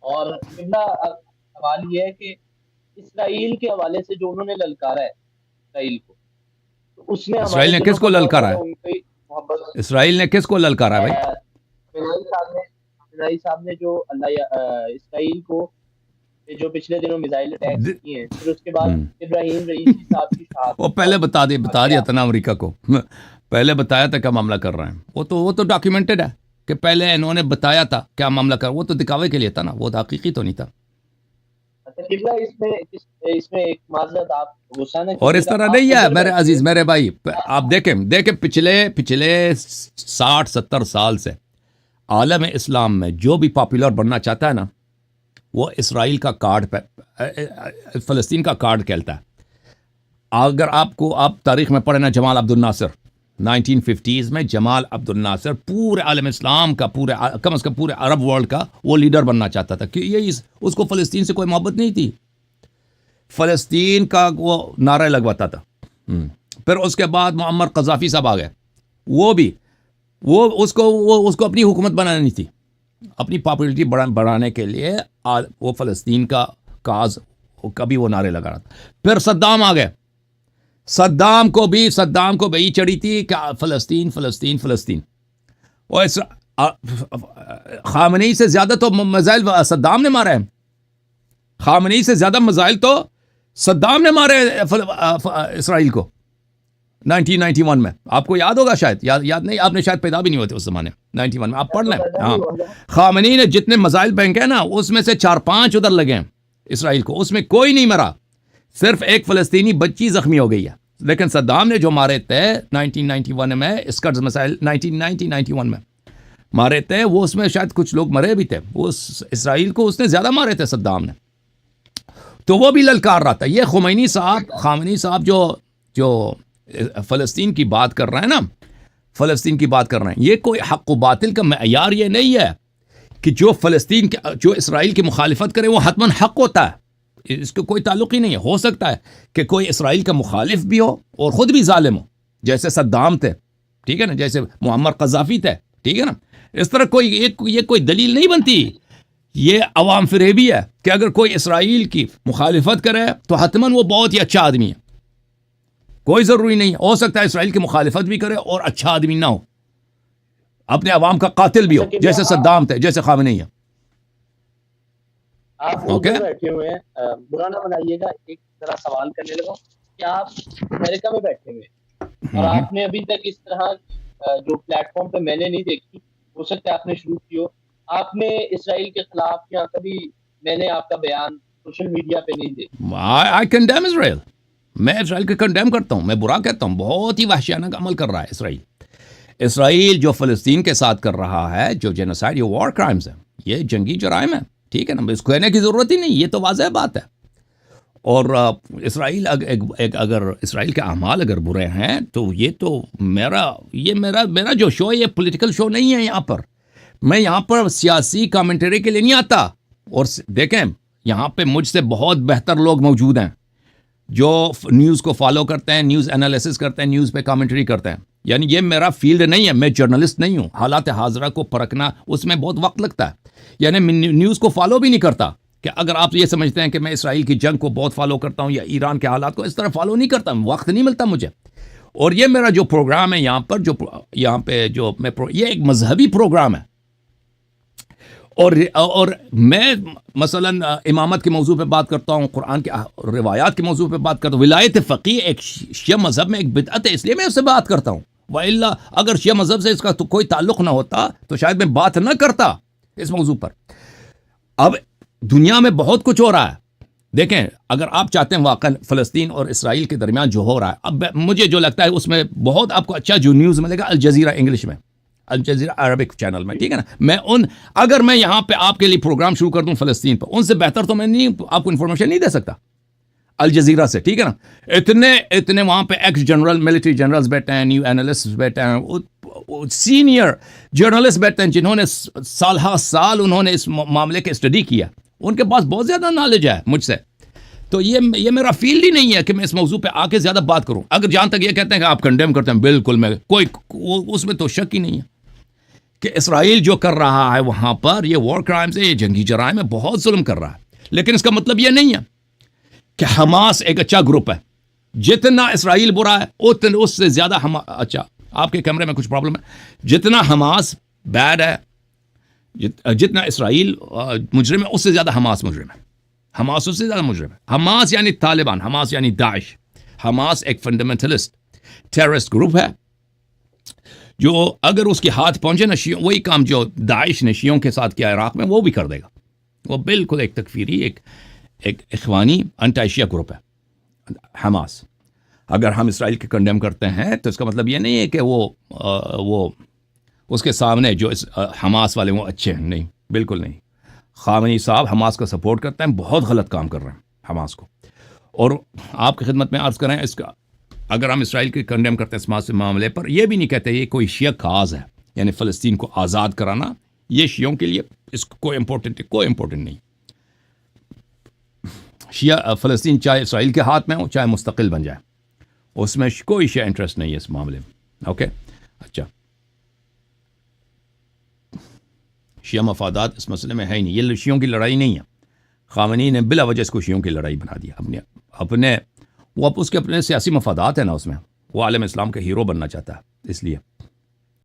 اور قبلہ سوال یہ ہے کہ اسرائیل کے حوالے سے جو انہوں نے للکارا ہے اسرائیل کو، تو اس میں ہمارے اسرائیل نے دلوں کس میں کو بہت للکارا زیادہ ہے؟ ان کی محبت. اسرائیل نے کس کو للکارا ہے بھائی؟ بنائی صاحب نے جو اسرائیل کو جو پچھلے دنوں میزائل اٹیکس کیے ہیں، پھر اس کے بعد ابراہیم رئیسی صاحب کی وہ شہادت کا پہلے بتا دیا واقعہ. تھا نا امریکہ کو، پہلے بتایا تھا کیا معاملہ کر رہے ہیں. وہ تو ڈاکیومنٹڈ ہے کہ پہلے انہوں نے بتایا تھا کیا معاملہ کر. وہ تو دکھاوے کے لیے تھا نا، وہ حقیقی تو نہیں تھا. قبلہ اس میں ایک معذرت، آپ غصہ نہ اور اس کیجیے گا، طرح آپ نہیں ہے ادھر میرے بیٹھے عزیز میرے بھائی. آپ دیکھیں پچھلے 60-70 سال سے عالم اسلام میں جو بھی پاپولر بننا چاہتا ہے نا، وہ اسرائیل کا کارڈ فلسطین کا کارڈ کھیلتا ہے. اگر آپ تاریخ میں پڑھیں نا، جمال عبد الناصر 1950s میں، جمال عبد الناصر پورے عالم اسلام کا، کم از کم پورے عرب ورلڈ کا وہ لیڈر بننا چاہتا تھا، کہ یہ اس کو فلسطین سے کوئی محبت نہیں تھی. فلسطین کا وہ نعرہ لگواتا تھا. پھر اس کے بعد معمر قذافی صاحب آ گئے. وہ اس کو اپنی حکومت بنانی تھی، اپنی پاپولیٹی بڑھانے کے لیے وہ فلسطین کا کاز کبھی وہ نعرے لگا رہا تھا. پھر صدام آ گئے. صدام کو بھی چڑھی تھی کہ فلسطین فلسطین فلسطین. اور خامنئی سے زیادہ تو میزائل صدام نے مارے ہیں. خامنئی سے زیادہ میزائل تو صدام نے مارے اسرائیل کو 1991 میں. آپ کو یاد ہوگا شاید، یاد نہیں، آپ نے شاید پیدا بھی نہیں ہوتے اس زمانے 91 میں. آپ پڑھ لیں. ہاں، خامنئی نے جتنے میزائل پھینکے نا، اس میں سے 4-5 ادھر لگے ہیں اسرائیل کو. اس میں کوئی نہیں مرا، صرف ایک فلسطینی بچی زخمی ہو گئی ہے. لیکن صدام نے جو مارے تھے 1991 میں اسکرز مسائل 1991 میں مارے تھے، وہ اس میں شاید کچھ لوگ مرے بھی تھے. وہ اسرائیل کو اس نے زیادہ مارے تھے صدام نے. تو وہ بھی للکار رہا تھا. یہ خامنئی صاحب جو فلسطین کی بات کر رہے ہیں نا، فلسطین کی بات کر رہے ہیں، یہ کوئی حق و باطل کا معیار یہ نہیں ہے کہ جو اسرائیل کی مخالفت کرے وہ حتماً حق ہوتا ہے. اس کو کوئی تعلق ہی نہیں ہے. ہو سکتا ہے کہ کوئی اسرائیل کا مخالف بھی ہو اور خود بھی ظالم ہو، جیسے صدام تھے، ٹھیک ہے نا، جیسے معمر قذافی تھے، ٹھیک ہے نا. اس طرح یہ کوئی دلیل نہیں بنتی. یہ عوام فریبی ہے کہ اگر کوئی اسرائیل کی مخالفت کرے تو حتماً وہ بہت ہی اچھا آدمی ہے. کوئی ضروری نہیں. ہو سکتا ہے اسرائیل کی مخالفت بھی کرے اور اچھا آدمی نہ ہو، اپنے عوام کا قاتل بھی ہو، جیسے صدام تھے، جیسے خامنئی ہے. آپ ادھر بیٹھے ہوئے ہیں، برا نہ بنائیے گا، ایک طرح سوال کرنے لگا کہ آپ امریکہ میں بیٹھے ہوئے اور آپ نے ابھی تک اس طرح جو پلیٹ فارم پہ میں نے نہیں دیکھی، ہو سکتا ہے آپ نے شروع کی ہو، آپ نے اسرائیل کے خلاف یا کبھی میں نے آپ کا بیان سوشل میڈیا پہ نہیں دیکھا. I condemn Israel. میں اسرائیل کو کنڈیم کرتا ہوں، میں برا کہتا ہوں. بہت ہی وحشیانہ عمل کر رہا ہے اسرائیل جو فلسطین کے ساتھ کر رہا ہے، جو جینوسائیڈ، یہ وار کرائمز ہیں، یہ جنگی جرائم ہیں، ٹھیک ہے نا. اس کو کہنے کی ضرورت ہی نہیں، یہ تو واضح بات ہے. اور اسرائیل اگر اسرائیل کے اعمال اگر برے ہیں تو یہ تو میرا جو شو ہے، یہ پولیٹیکل شو نہیں ہے. یہاں پر میں یہاں پر سیاسی کامنٹری کے لیے نہیں آتا. اور دیکھیں، یہاں پہ مجھ سے بہت بہتر لوگ موجود ہیں جو نیوز کو فالو کرتے ہیں، نیوز انالیسس کرتے ہیں، نیوز پہ کامنٹری کرتے ہیں. یعنی یہ میرا فیلڈ نہیں ہے، میں جرنلسٹ نہیں ہوں. حالات حاضرہ کو پرکھنا، اس میں بہت وقت لگتا ہے. یعنی میں نیوز کو فالو بھی نہیں کرتا. کہ اگر آپ یہ سمجھتے ہیں کہ میں اسرائیل کی جنگ کو بہت فالو کرتا ہوں یا ایران کے حالات کو، اس طرح فالو نہیں کرتا، وقت نہیں ملتا مجھے. اور یہ میرا جو پروگرام ہے یہاں پہ یہ ایک مذہبی پروگرام ہے. اور میں مثلا امامت کے موضوع پہ بات کرتا ہوں، قرآن کے روایات کے موضوع پہ بات کرتا ہوں. ولایت فقیہ ایک شیعہ مذہب میں ایک بدعت ہے، اس لیے میں اس سے بات کرتا ہوں. وَإِلَّا اگر شیعہ مذہب سے اس کا تو کوئی تعلق نہ ہوتا تو شاید میں بات نہ کرتا اس موضوع پر. اب دنیا میں بہت کچھ ہو رہا ہے. دیکھیں، اگر آپ چاہتے ہیں واقعا فلسطین اور اسرائیل کے درمیان جو ہو رہا ہے، اب مجھے جو لگتا ہے اس میں بہت آپ کو اچھا جو نیوز ملے گا الجزیرہ انگلش میں، الجزیرہ عربک چینل میں، ٹھیک ہے نا. اگر میں یہاں پہ آپ کے لیے پروگرام شروع کر دوں فلسطین پہ، ان سے بہتر تو میں آپ کو انفارمیشن نہیں دے سکتا الجزیرہ سے، ٹھیک ہے نا. اتنے وہاں پہ ایکس جنرل، ملٹری جنرلز بیٹھے ہیں، نیو اینالسٹ بیٹھے ہیں، سینئر جرنلسٹ بیٹھے ہیں جنہوں نے سال انہوں نے اس معاملے کے اسٹڈی کیا. ان کے پاس بہت زیادہ نالج ہے مجھ سے. تو یہ میرا فیلڈ ہی نہیں ہے کہ میں اس موضوع پہ آ کے زیادہ بات کروں. اگر جہاں تک یہ کہتے ہیں کہ آپ کنڈیم کرتے ہیں، بالکل میں اس میں تو شک ہی نہیں ہے کہ اسرائیل جو کر رہا ہے وہاں پر یہ وار کرائمز ہے، یہ جنگی جرائم ہے، بہت ظلم کر رہا ہے، لیکن اس کا مطلب یہ نہیں ہے کہ حماس ایک اچھا گروپ ہے. جتنا اسرائیل برا ہے اتنا اس سے زیادہ اچھا. آپ کے کیمرے میں کچھ پرابلم ہے. جتنا حماس بیڈ ہے، جتنا اسرائیل مجرم ہے، اس سے زیادہ حماس مجرم ہے. حماس اس سے زیادہ مجرم ہے. حماس یعنی طالبان، حماس یعنی داعش. حماس ایک فنڈامنٹلسٹ ٹیررسٹ گروپ ہے جو اگر اس کے ہاتھ پہنچے نا شیعوں، وہی کام جو داعش نے شیعوں کے ساتھ کیا عراق میں وہ بھی کر دے گا. وہ بالکل ایک تکفیری، ایک اخوانی انٹی شیعہ گروپ ہے حماس. اگر ہم اسرائیل کے کنڈیم کرتے ہیں تو اس کا مطلب یہ نہیں ہے کہ وہ اس کے سامنے جو حماس والے وہ اچھے ہیں، نہیں، بالکل نہیں. خامنئی صاحب حماس کا سپورٹ کرتے ہیں، بہت غلط کام کر رہے ہیں حماس کو. اور آپ کی خدمت میں عرض کریں، اس کا اگر ہم اسرائیل کے کنڈیم کرتے ہیں اس معاملے پر، یہ بھی نہیں کہتے یہ کوئی شیعہ کاز ہے، یعنی فلسطین کو آزاد کرانا یہ شیعوں کے لیے اس کو کوئی امپورٹنٹ نہیں. شیعہ فلسطین چاہے اسرائیل کے ہاتھ میں ہو چاہے مستقل بن جائے، اس میں کوئی شیعہ انٹرسٹ نہیں ہے اس معاملے میں. اوکے، اچھا، شیعہ مفادات اس مسئلے میں ہے ہی نہیں. یہ شیعوں کی لڑائی نہیں ہے. خامنئی نے بلا وجہ اس کو شیعوں کی لڑائی بنا دیا. اپنے وہ اس کے اپنے سیاسی مفادات ہیں نا، اس میں وہ عالم اسلام کا ہیرو بننا چاہتا ہے، اس لیے